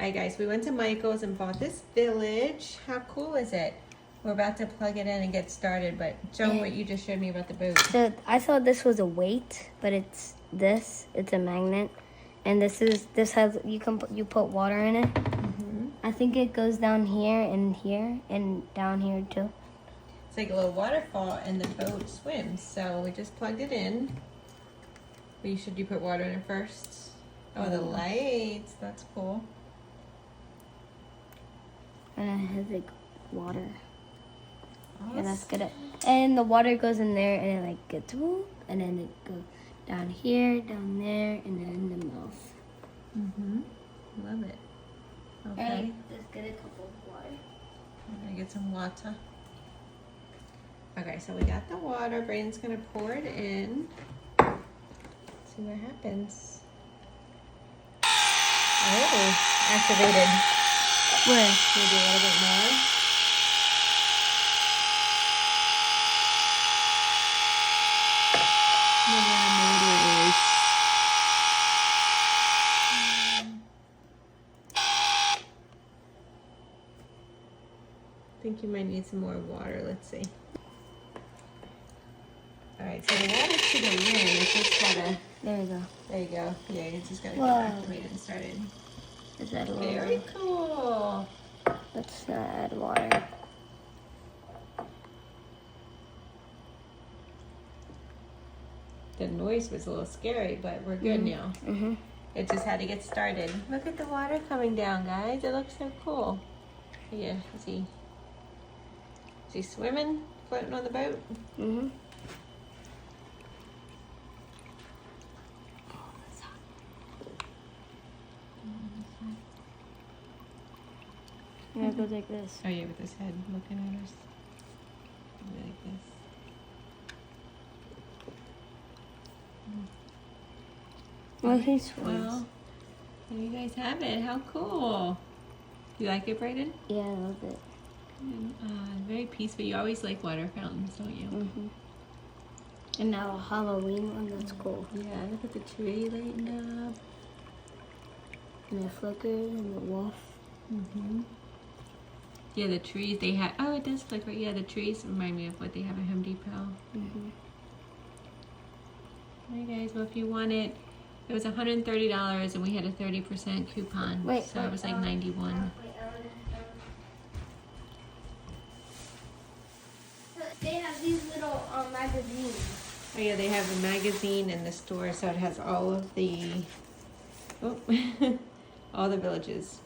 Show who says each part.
Speaker 1: Alright guys, we went to Michael's and bought this village. How cool is it? We're about to plug it in and get started, but show what you just showed me about the boat.
Speaker 2: So I thought this was a weight, but it's this. It's a magnet, and this has you put water in it.
Speaker 1: Mm-hmm.
Speaker 2: I think it goes down here and down here too.
Speaker 1: It's like a little waterfall and the boat swims. So we just plugged it in. Should you put water in it first? Oh, the lights. That's cool.
Speaker 2: And it has like water.
Speaker 1: Awesome.
Speaker 2: Yeah, that's good. And the water goes in there and it like gets whoop, and then it goes down here, down there, and then in the mouth.
Speaker 1: Mm-hmm. Love it. Okay.
Speaker 2: Hey, let's get a cup of water.
Speaker 1: I'm gonna get some water. Okay, so we got the water. Brayden's gonna pour it in. See what happens. Oh, activated.
Speaker 2: Where?
Speaker 1: Maybe a little bit more. Maybe on the motors. I think you might need some more water. Let's see. Alright, so the water should go in. It's just gotta.
Speaker 2: There we go.
Speaker 1: There you go. Yeah, you just gotta
Speaker 2: Whoa.
Speaker 1: get activated and started.
Speaker 2: Is that a little?
Speaker 1: Very cool.
Speaker 2: Let's not add water.
Speaker 1: The noise was a little scary, but we're good now.
Speaker 2: Mhm.
Speaker 1: It just had to get started. Look at the water coming down, guys. It looks so cool. Yeah, is he swimming, floating on the boat?
Speaker 2: Mhm. Yeah, it goes like this.
Speaker 1: Oh yeah, with his head looking at us. Like this.
Speaker 2: Well, he swims.
Speaker 1: Well, there you guys have it. How cool. You like it, Brayden?
Speaker 2: Yeah, I love it.
Speaker 1: Very peaceful. You always like water fountains, don't you?
Speaker 2: Mhm. And now a Halloween one. That's cool.
Speaker 1: Yeah, look at the tree lighting up.
Speaker 2: And the flicker and the wolf.
Speaker 1: Mm-hmm. Yeah, the trees they have. Oh, it does flicker. Yeah, the trees remind me of what they have at Home Depot.
Speaker 2: Mhm.
Speaker 1: Hey guys, well if you want it, it was $130 and we had a 30% coupon.
Speaker 2: Wait,
Speaker 1: so it was like 91.
Speaker 2: They have these little magazines.
Speaker 1: Oh yeah, they have a magazine in the store, so it has all of the all the villages.